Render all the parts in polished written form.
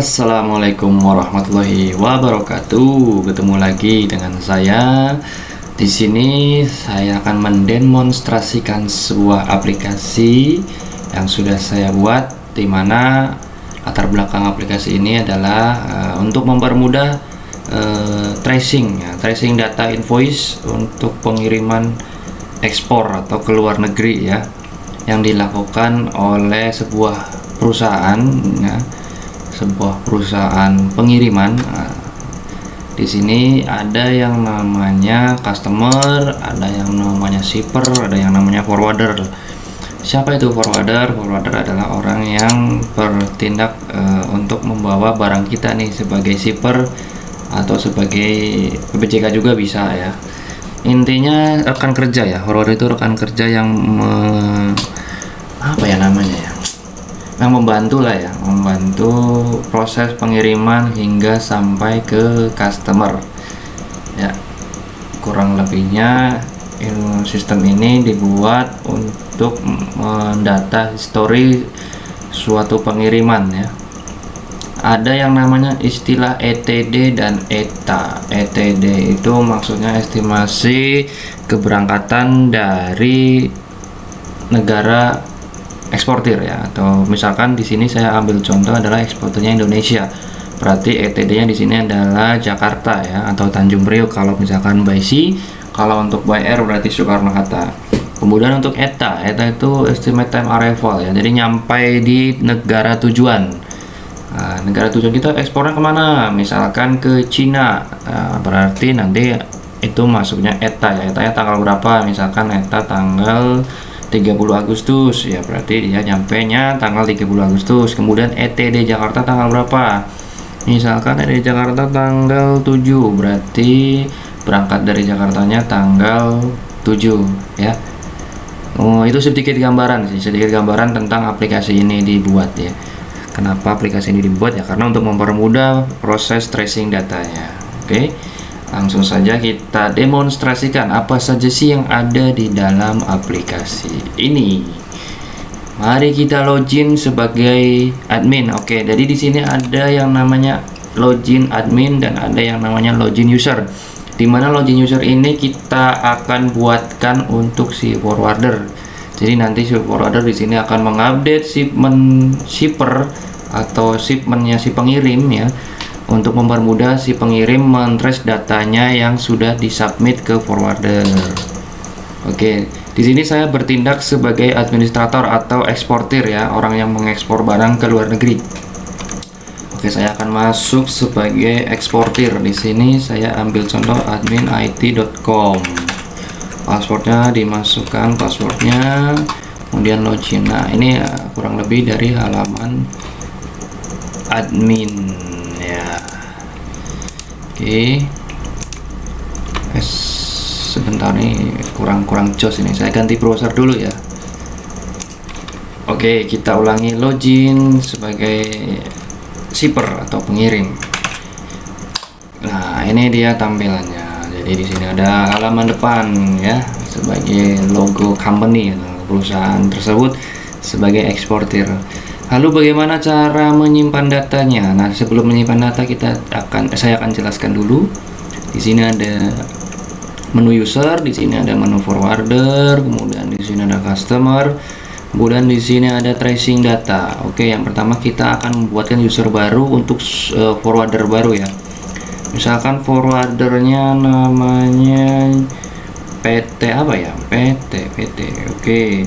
Assalamualaikum warahmatullahi wabarakatuh. Ketemu lagi dengan saya. Di sini saya akan mendemonstrasikan sebuah aplikasi yang sudah saya buat, di mana latar belakang aplikasi ini adalah untuk mempermudah tracing data invoice untuk pengiriman ekspor atau ke luar negeri ya, yang dilakukan oleh sebuah perusahaan ya, sebuah perusahaan pengiriman. Di sini ada yang namanya customer, ada yang namanya shipper, ada yang namanya forwarder. Siapa itu forwarder? Forwarder adalah orang yang bertindak untuk membawa barang kita nih, sebagai shipper atau sebagai PPJK juga bisa ya. Intinya rekan kerja ya. Forwarder itu rekan kerja yang yang membantu lah ya, membantu proses pengiriman hingga sampai ke customer ya. Kurang lebihnya sistem ini dibuat untuk mendata histori suatu pengiriman ya. Ada yang namanya istilah ETD dan ETA. ETD itu maksudnya estimasi keberangkatan dari negara eksportir ya, atau misalkan di sini saya ambil contoh adalah eksportirnya Indonesia, berarti ETD-nya di sini adalah Jakarta ya, atau Tanjung Priok kalau misalkan by sea. Kalau untuk by air berarti Soekarno-Hatta. Kemudian untuk ETA itu estimate time arrival ya, jadi nyampai di negara tujuan. Nah, negara tujuan kita ekspornya kemana? Misalkan ke Cina, berarti nanti itu masuknya ETA ya. ETA nya tanggal berapa? Misalkan ETA tanggal 30 Agustus ya, berarti dia nyampe nya tanggal 30 Agustus. Kemudian ETD Jakarta tanggal berapa? Misalkan ETD Jakarta tanggal 7, berarti berangkat dari Jakartanya tanggal 7 ya. Oh, itu sedikit gambaran tentang aplikasi ini dibuat ya. Kenapa aplikasi ini dibuat ya? Karena untuk mempermudah proses tracing datanya. Oke. Langsung saja kita demonstrasikan apa saja sih yang ada di dalam aplikasi ini. Mari kita login sebagai admin. Oke, jadi di sini ada yang namanya login admin dan ada yang namanya login user. Dimana login user ini kita akan buatkan untuk si forwarder. Jadi nanti si forwarder di sini akan mengupdate shipment shipper atau shipmentnya si pengirim ya, untuk mempermudah si pengirim mentrace datanya yang sudah disubmit ke forwarder. Oke, di sini saya bertindak sebagai administrator atau eksportir ya, orang yang mengekspor barang ke luar negeri. Oke, saya akan masuk sebagai eksportir. Di sini saya ambil contoh adminit.com. Passwordnya dimasukkan, passwordnya, kemudian login. Nah, ini ya, kurang lebih dari halaman admin ya. Oke, sebentar nih, kurang jos ini, saya ganti browser dulu ya. Oke, kita ulangi login sebagai shipper atau pengirim. Nah, ini dia tampilannya. Jadi di sini ada halaman depan ya, sebagai logo company atau perusahaan tersebut sebagai eksportir. Lalu bagaimana cara menyimpan datanya? Nah, sebelum menyimpan data saya akan jelaskan dulu. Di sini ada menu user, di sini ada menu forwarder, kemudian di sini ada customer, kemudian di sini ada tracing data. Oke, yang pertama kita akan membuatkan user baru untuk forwarder baru ya. Misalkan forwardernya namanya PT apa ya? PT. Oke.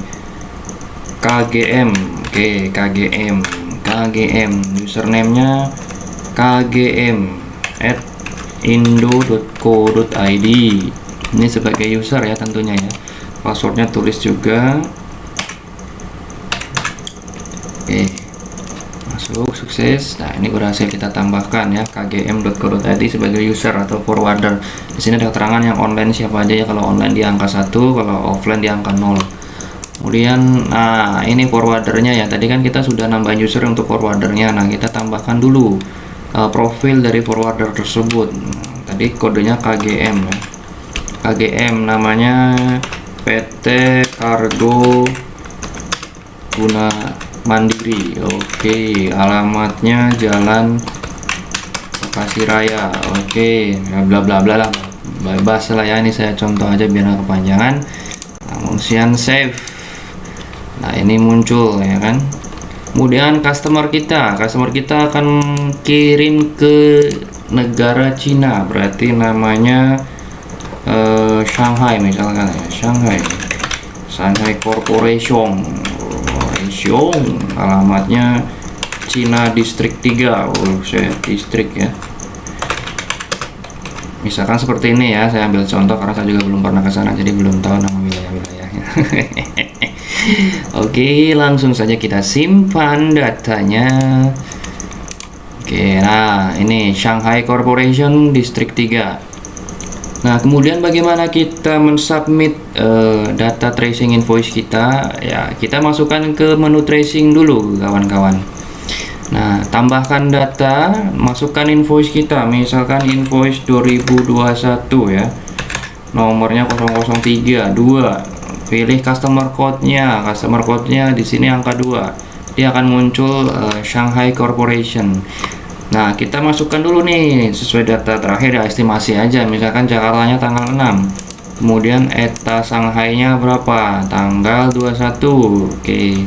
KGM. Oke, KGM username-nya kgm@indo.co.id. Ini sebagai user ya tentunya ya. Passwordnya tulis juga. Oke, masuk, sukses. Nah, ini berhasil kita tambahkan ya, kgm.co.id sebagai user atau forwarder. Di sini ada keterangan yang online siapa aja ya. Kalau online di angka 1, kalau offline di angka 0. Kemudian, nah ini forwardernya ya. Tadi kan kita sudah nambah user untuk forwardernya. Nah, kita tambahkan dulu profil dari forwarder tersebut. Tadi kodenya KGM ya. KGM namanya PT Kargo Guna Mandiri. Oke, alamatnya Jalan Bekasi Raya. Oke, bla bla bla lah, bebas lah ya. Ini saya contoh aja biar nggak kepanjangan. Kemudian save. Nah, ini muncul ya kan. Kemudian customer kita akan kirim ke negara Cina, berarti namanya Shanghai misalkan ya, Shanghai Corporation, alamatnya Cina Distrik 3. Saya distrik ya, misalkan seperti ini ya. Saya ambil contoh karena saya juga belum pernah ke sana, jadi belum tahu nama wilayah-wilayahnya. Oke, langsung saja kita simpan datanya. Oke, nah ini Shanghai Corporation Distrik 3. Nah, kemudian bagaimana kita mensubmit data tracing invoice kita? Ya, kita masukkan ke menu tracing dulu, kawan-kawan. Nah, tambahkan data, masukkan invoice kita, misalkan invoice 2021 ya. Nomornya 0032. Pilih customer code-nya. Customer code-nya di sini angka 2. Dia akan muncul Shanghai Corporation. Nah, kita masukkan dulu nih sesuai data terakhir ya, estimasi aja. Misalkan Jakartanya tanggal 6. Kemudian ETA Shanghai-nya berapa? Tanggal 21. Oke.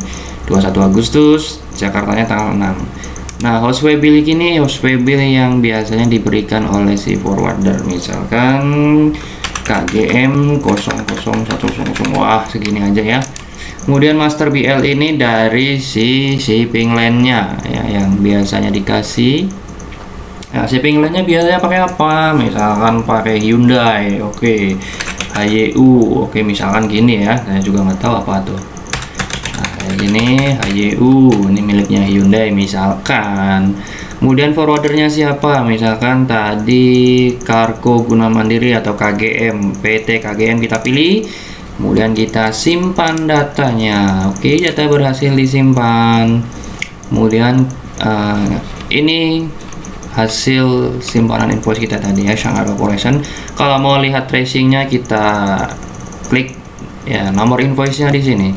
21 Agustus, Jakartanya tanggal 6. Nah, hostway bill ini hostway bill yang biasanya diberikan oleh si forwarder. Misalkan KGM 00100. Wah, segini aja ya. Kemudian master BL ini dari si shipping line-nya ya, yang biasanya dikasih. Nah, shipping line-nya biasanya pakai apa? Misalkan pakai Hyundai. Oke. HYU. Oke, misalkan gini ya. Saya juga nggak tahu apa tuh. Nah, kayak gini HYU. Ini miliknya Hyundai misalkan. Kemudian forwardernya siapa? Misalkan tadi Kargo Guna Mandiri atau KGM, PT KGM kita pilih. Kemudian kita simpan datanya. Oke, data berhasil disimpan. Kemudian ini hasil simpanan invoice kita tadi ya, Shanghai Corporation. Kalau mau lihat tracingnya, kita klik ya nomor invoice-nya di sini.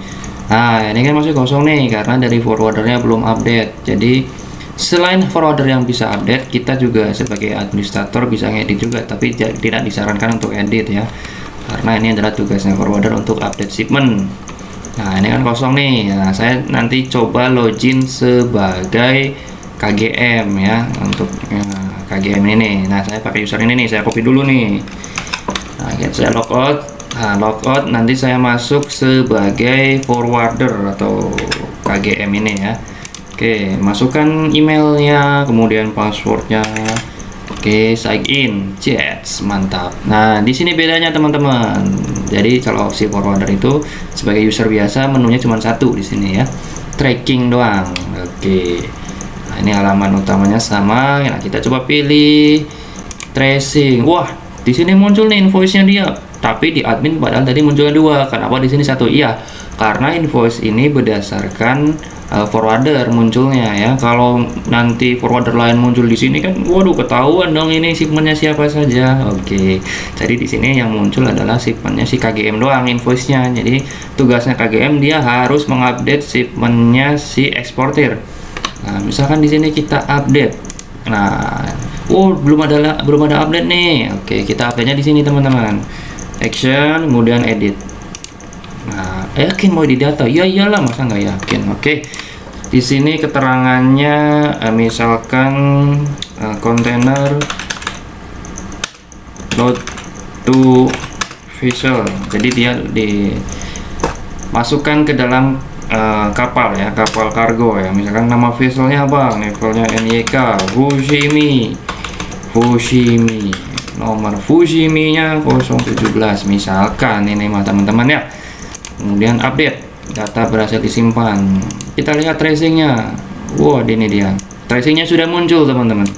Nah, ini kan masih kosong nih karena dari forwardernya belum update. Jadi selain forwarder yang bisa update, kita juga sebagai administrator bisa ngedit juga, tapi tidak disarankan untuk edit ya, karena ini adalah tugasnya forwarder untuk update shipment. Nah, ini kan kosong nih. Nah, saya nanti coba login sebagai KGM ya, untuk KGM ini. Nah, saya pakai user ini nih, saya copy dulu nih. Nah, saya logout. Nah, logout, nanti saya masuk sebagai forwarder atau KGM ini ya. Oke, masukkan emailnya, kemudian passwordnya. Oke, sign in, jets, mantap. Nah, di sini bedanya teman-teman. Jadi kalau si forwarder itu sebagai user biasa, menunya cuma satu di sini ya, tracking doang. Oke, nah ini halaman utamanya sama. Nah, kita coba pilih tracing. Wah, di sini muncul nih invoice-nya dia. Tapi di admin padahal tadi munculnya 2. Kenapa di sini 1? Iya, karena invoice ini berdasarkan forwarder munculnya ya. Kalau nanti forwarder lain muncul di sini kan, waduh, ketahuan dong ini shipmentnya siapa saja. Oke, jadi di sini yang muncul adalah shipmentnya si KGM doang, invoice-nya. Jadi tugasnya KGM dia harus mengupdate shipmentnya si eksportir. Nah, misalkan di sini kita update. Nah, belum ada update nih. Oke, kita update-nya di sini teman-teman. Action, kemudian edit. Nah, yakin mau di data? Ya iyalah, masa nggak yakin. Oke, di sini keterangannya misalkan kontainer load to vessel. Jadi dia dimasukkan ke dalam kapal ya, kapal kargo ya. Misalkan nama vesselnya apa? Levelnya NYK Fushimi. Nomor Fushimi-nya 017 misalkan ini mah teman-teman ya. Kemudian update, data berhasil disimpan. Kita lihat tracingnya. Wow, ini dia. Tracingnya sudah muncul teman-teman.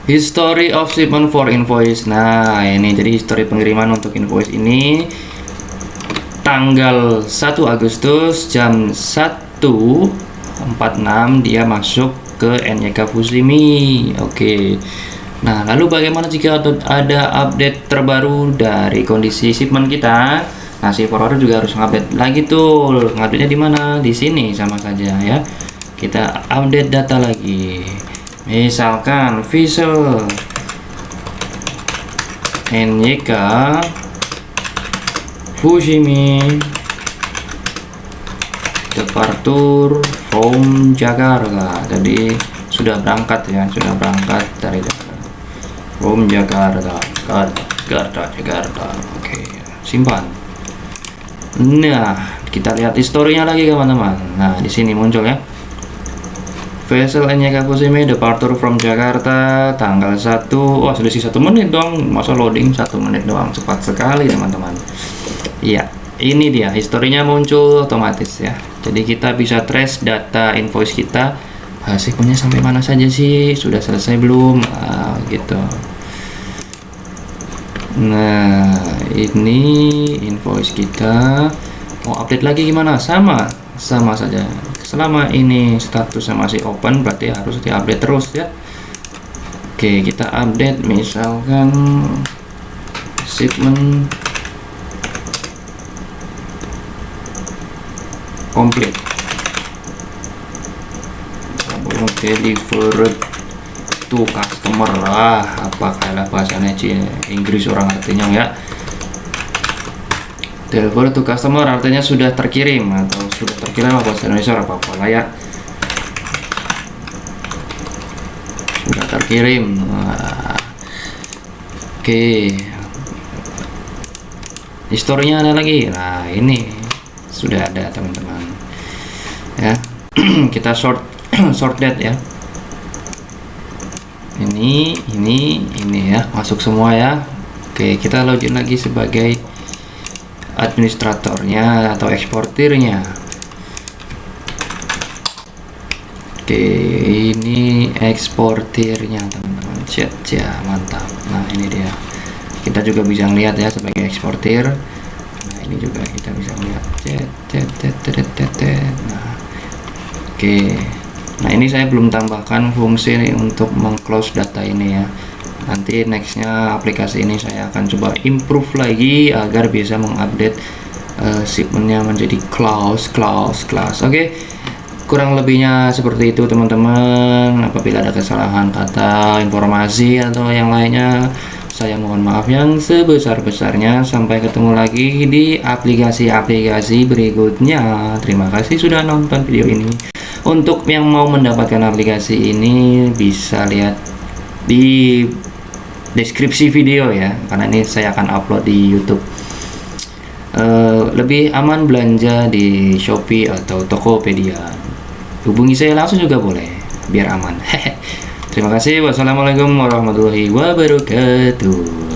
History of shipment for invoice. Nah, ini jadi history pengiriman untuk invoice ini. Tanggal 1 Agustus jam 1.46 dia masuk ke NYK Fushimi. Oke. Nah, lalu bagaimana jika ada update terbaru dari kondisi shipment kita? Nah, si forwarder juga harus ngupdate lagi tuh. Ngupdate-nya di mana? Di sini sama saja ya. Kita update data lagi. Misalkan visual NYK Fushimi departure from Jakarta. Jadi sudah berangkat ya, sudah berangkat dari Jakarta. From Jakarta. Oke, simpan. Nah, kita lihat historinya lagi teman-teman. Nah, di sini muncul ya. Vessel NYK Fushimi departure from Jakarta tanggal 1. Wah, selisih 1 menit dong. Masa loading 1 menit doang, cepat sekali teman-teman. Iya, ini dia historinya muncul otomatis ya. Jadi kita bisa trace data invoice kita, hasilnya sampai mana saja sih, sudah selesai belum, gitu. Nah, ini invoice kita. Mau update lagi gimana? Sama saja. Selama ini statusnya masih open, berarti harus diupdate terus ya. Oke, kita update misalkan shipment complete, delivered to customer. Apa kayak bahasanya Inggris orang artinya ya. Delivered to customer artinya sudah terkirim atau sudah terkirim, apa bahasa Indonesia apa lah ya. Sudah terkirim. Oke. Historinya ada lagi. Nah, ini sudah ada teman-teman. Ya. Kita sort date ya. Ini ya, masuk semua ya. Oke, kita login lagi sebagai administratornya atau eksportirnya. Oke, ini eksportirnya teman-teman. Ya, mantap. Nah, ini dia. Kita juga bisa lihat ya sebagai eksportir. Nah, ini juga kita bisa lihat. Nah, oke. Nah, ini saya belum tambahkan fungsi untuk meng-close data ini ya. Nanti nextnya aplikasi ini saya akan coba improve lagi agar bisa mengupdate shipmentnya menjadi clause. Oke, kurang lebihnya seperti itu teman-teman. Apabila ada kesalahan kata, informasi atau yang lainnya, saya mohon maaf yang sebesar-besarnya. Sampai ketemu lagi di aplikasi-aplikasi berikutnya. Terima kasih sudah nonton video ini. Untuk yang mau mendapatkan aplikasi ini bisa lihat di deskripsi video ya, karena ini saya akan upload di YouTube. Lebih aman belanja di Shopee atau Tokopedia, hubungi saya langsung juga boleh, biar aman. Terima kasih. Wassalamualaikum warahmatullahi wabarakatuh.